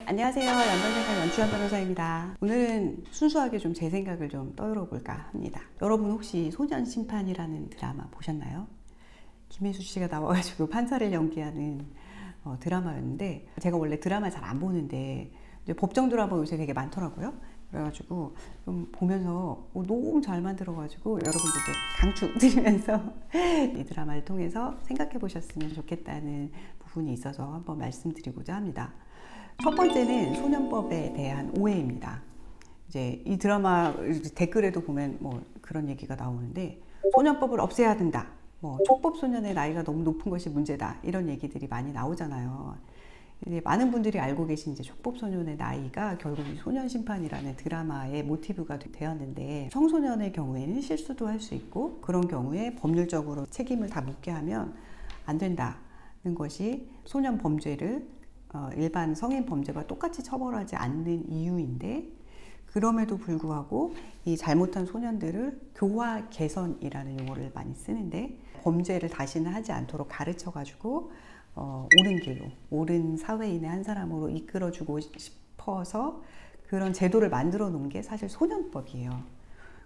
안녕하세요. 연변생각 연추현 변호사입니다. 오늘은 순수하게 좀 제 생각을 좀 떠들어 볼까 합니다. 여러분 혹시 소년심판이라는 드라마 보셨나요? 김혜수 씨가 나와가지고 판사를 연기하는 드라마였는데, 제가 원래 드라마 잘 안 보는데 이제 법정 드라마 요새 되게 많더라고요. 그래가지고 좀 보면서 너무 잘 만들어가지고 여러분들께 강추드리면서 이 드라마를 통해서 생각해 보셨으면 좋겠다는 부분이 있어서 한번 말씀드리고자 합니다. 첫 번째는 소년법에 대한 오해입니다. 이제 이 드라마 댓글에도 보면 뭐 그런 얘기가 나오는데, 소년법을 없애야 된다, 뭐 촉법 소년의 나이가 너무 높은 것이 문제다, 이런 얘기들이 많이 나오잖아요. 이제 많은 분들이 알고 계신 이제 촉법 소년의 나이가 결국 소년심판이라는 드라마의 모티브가 되었는데, 청소년의 경우에는 실수도 할 수 있고 그런 경우에 법률적으로 책임을 다 묻게 하면 안 된다는 것이 소년 범죄를 일반 성인 범죄와 똑같이 처벌하지 않는 이유인데, 그럼에도 불구하고 이 잘못한 소년들을 교화 개선이라는 용어를 많이 쓰는데, 범죄를 다시는 하지 않도록 가르쳐 가지고 옳은 길로, 옳은 사회인의 한 사람으로 이끌어주고 싶어서 그런 제도를 만들어 놓은 게 사실 소년법이에요.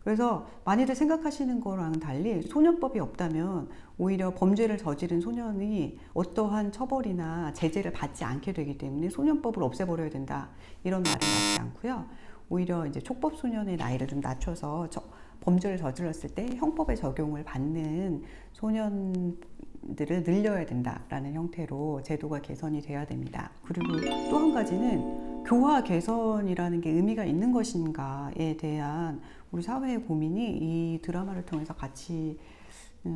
그래서 많이들 생각하시는 거랑은 달리 소년법이 없다면 오히려 범죄를 저지른 소년이 어떠한 처벌이나 제재를 받지 않게 되기 때문에 소년법을 없애버려야 된다, 이런 말은 맞지 않고요. 오히려 이제 촉법 소년의 나이를 좀 낮춰서 범죄를 저질렀을 때 형법의 적용을 받는 소년들을 늘려야 된다라는 형태로 제도가 개선이 돼야 됩니다. 그리고 또 한 가지는 교화 개선이라는 게 의미가 있는 것인가에 대한 우리 사회의 고민이 이 드라마를 통해서 같이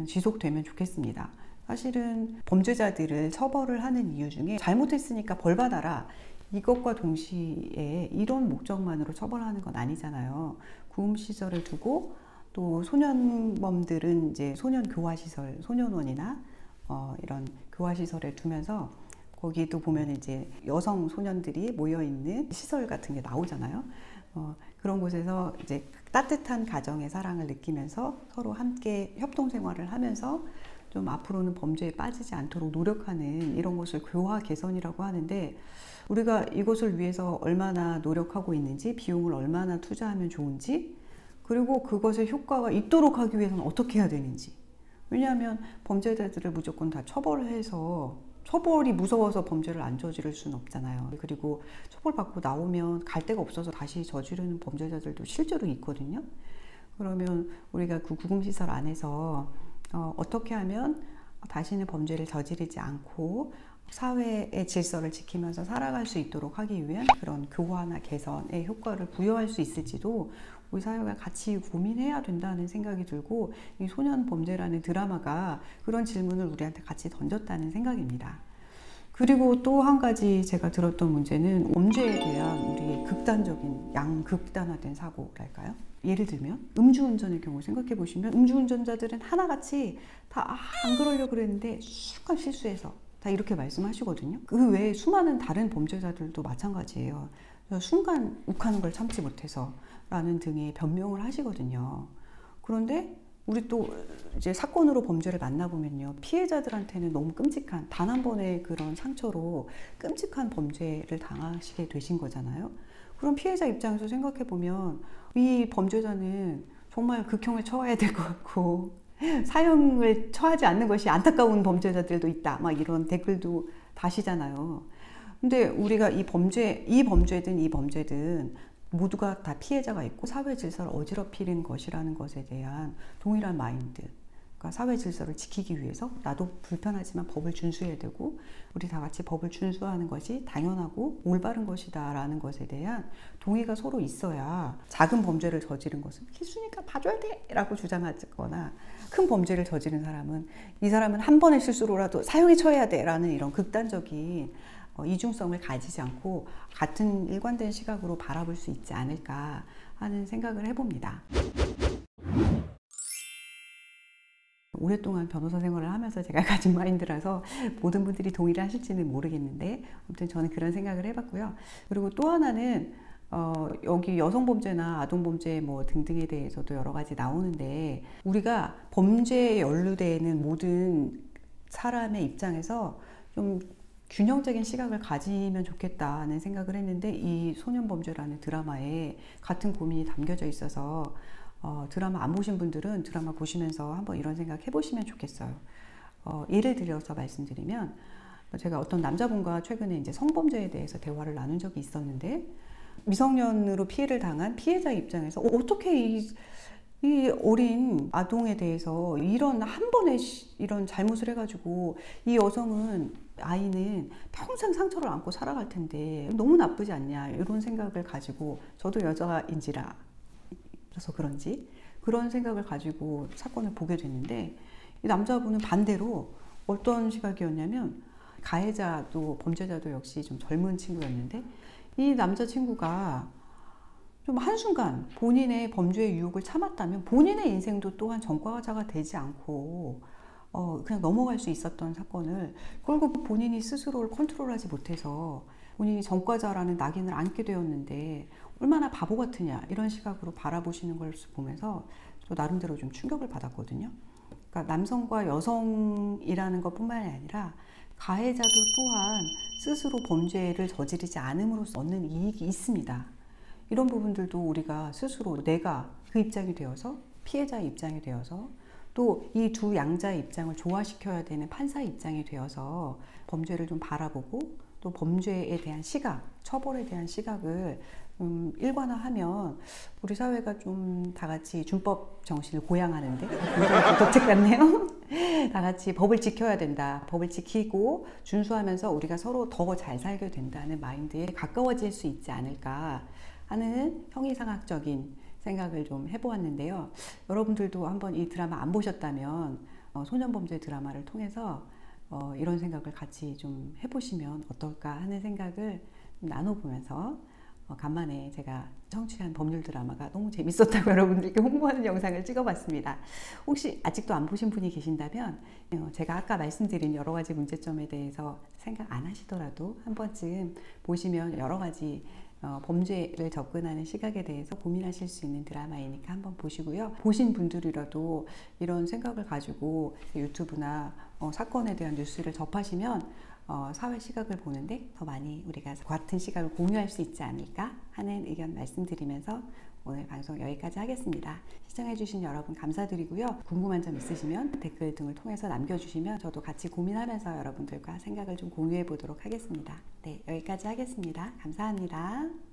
지속되면 좋겠습니다. 사실은 범죄자들을 처벌을 하는 이유 중에 잘못했으니까 벌 받아라, 이것과 동시에 이런 목적만으로 처벌하는 건 아니잖아요. 구음시설을 두고 또 소년범들은 이제 소년 교화시설, 소년원이나 이런 교화시설에 두면서, 거기도 보면 이제 여성 소년들이 모여있는 시설 같은 게 나오잖아요. 그런 곳에서 이제 따뜻한 가정의 사랑을 느끼면서 서로 함께 협동생활을 하면서 좀 앞으로는 범죄에 빠지지 않도록 노력하는 이런 것을 교화 개선이라고 하는데, 우리가 이것을 위해서 얼마나 노력하고 있는지, 비용을 얼마나 투자하면 좋은지, 그리고 그것의 효과가 있도록 하기 위해서는 어떻게 해야 되는지. 왜냐하면 범죄자들을 무조건 다 처벌해서, 처벌이 무서워서 범죄를 안 저지를 수는 없잖아요. 그리고 처벌받고 나오면 갈 데가 없어서 다시 저지르는 범죄자들도 실제로 있거든요. 그러면 우리가 그 구금시설 안에서 어떻게 하면 다시는 범죄를 저지르지 않고 사회의 질서를 지키면서 살아갈 수 있도록 하기 위한 그런 교화나 개선의 효과를 부여할 수 있을지도 우리 사회가 같이 고민해야 된다는 생각이 들고, 이 소년범죄라는 드라마가 그런 질문을 우리한테 같이 던졌다는 생각입니다. 그리고 또 한 가지 제가 들었던 문제는 범죄에 대한 우리의 극단적인, 양극단화된 사고랄까요? 예를 들면 음주운전의 경우 생각해 보시면, 음주운전자들은 하나같이 다 안 그러려고 그랬는데 순간 실수해서 다 이렇게 말씀하시거든요. 그 외에 수많은 다른 범죄자들도 마찬가지예요. 순간 욱하는 걸 참지 못해서 라는 등의 변명을 하시거든요. 그런데 우리 또 이제 사건으로 범죄를 만나보면요, 피해자들한테는 너무 끔찍한, 단 한 번의 그런 상처로 끔찍한 범죄를 당하시게 되신 거잖아요. 그럼 피해자 입장에서 생각해 보면 이 범죄자는 정말 극형을 처해야 될 것 같고, 사형을 처하지 않는 것이 안타까운 범죄자들도 있다, 막 이런 댓글도 다시잖아요. 근데 우리가 이 범죄든 모두가 다 피해자가 있고 사회 질서를 어지럽히는 것이라는 것에 대한 동일한 마인드, 그러니까 사회 질서를 지키기 위해서 나도 불편하지만 법을 준수해야 되고, 우리 다 같이 법을 준수하는 것이 당연하고 올바른 것이다 라는 것에 대한 동의가 서로 있어야, 작은 범죄를 저지른 것은 필수니까 봐줘야 돼 라고 주장하거나, 큰 범죄를 저지른 사람은 이 사람은 한 번의 실수로라도 사형에 처해야 돼 라는 이런 극단적인 이중성을 가지지 않고 같은 일관된 시각으로 바라볼 수 있지 않을까 하는 생각을 해봅니다. 오랫동안 변호사 생활을 하면서 제가 가진 마인드라서 모든 분들이 동의를 하실지는 모르겠는데, 아무튼 저는 그런 생각을 해봤고요. 그리고 또 하나는 여기 여성범죄나 아동범죄 뭐 등등에 대해서도 여러 가지 나오는데 우리가 범죄에 연루되는 모든 사람의 입장에서 좀 균형적인 시각을 가지면 좋겠다는 생각을 했는데 이 소년범죄라는 드라마에 같은 고민이 담겨져 있어서 드라마 안 보신 분들은 드라마 보시면서 한번 이런 생각 해보시면 좋겠어요. 예를 들어서 말씀드리면 제가 어떤 남자분과 최근에 이제 성범죄에 대해서 대화를 나눈 적이 있었는데 미성년으로 피해를 당한 피해자 입장에서 어떻게 이 어린 아동에 대해서 이런 한 번에 이런 잘못을 해가지고 이 아이는 평생 상처를 안고 살아갈 텐데 너무 나쁘지 않냐 이런 생각을 가지고 저도 여자인지라 그래서 그런지 그런 생각을 가지고 사건을 보게 됐는데 이 남자분은 반대로 어떤 시각이었냐면 가해자도 범죄자도 역시 좀 젊은 친구였는데 이 남자친구가 좀 한순간 본인의 범죄의 유혹을 참았다면 본인의 인생도 또한 전과자가 되지 않고 그냥 넘어갈 수 있었던 사건을 결국 본인이 스스로를 컨트롤하지 못해서 본인이 전과자라는 낙인을 안게 되었는데 얼마나 바보 같으냐 이런 시각으로 바라보시는 걸 보면서 저 나름대로 좀 충격을 받았거든요. 그러니까 남성과 여성이라는 것뿐만이 아니라 가해자도 또한 스스로 범죄를 저지르지 않음으로써 얻는 이익이 있습니다. 이런 부분들도 우리가 스스로 내가 그 입장이 되어서 피해자의 입장이 되어서 또 이 두 양자의 입장을 조화시켜야 되는 판사의 입장이 되어서 범죄를 좀 바라보고 또 범죄에 대한 시각, 처벌에 대한 시각을 일관화하면 우리 사회가 좀 다 같이 준법 정신을 고양하는데 굉장히 독특 같네요. 다 같이 법을 지켜야 된다. 법을 지키고 준수하면서 우리가 서로 더 잘 살게 된다는 마인드에 가까워질 수 있지 않을까 하는 형이상학적인 생각을 좀 해보았는데요. 여러분들도 한번 이 드라마 안 보셨다면 소년범죄 드라마를 통해서 이런 생각을 같이 좀 해보시면 어떨까 하는 생각을 나눠보면서 간만에 제가 청취한 법률 드라마가 너무 재밌었다고 여러분들께 홍보하는 영상을 찍어봤습니다. 혹시 아직도 안 보신 분이 계신다면 제가 아까 말씀드린 여러 가지 문제점에 대해서 생각 안 하시더라도 한 번쯤 보시면 여러 가지 범죄를 접근하는 시각에 대해서 고민하실 수 있는 드라마이니까 한번 보시고요. 보신 분들이라도 이런 생각을 가지고 유튜브나 사건에 대한 뉴스를 접하시면 사회 시각을 보는데 더 많이 우리가 같은 시각을 공유할 수 있지 않을까 하는 의견 말씀드리면서 오늘 방송 여기까지 하겠습니다. 시청해주신 여러분 감사드리고요. 궁금한 점 있으시면 댓글 등을 통해서 남겨주시면 저도 같이 고민하면서 여러분들과 생각을 좀 공유해 보도록 하겠습니다. 네, 여기까지 하겠습니다. 감사합니다.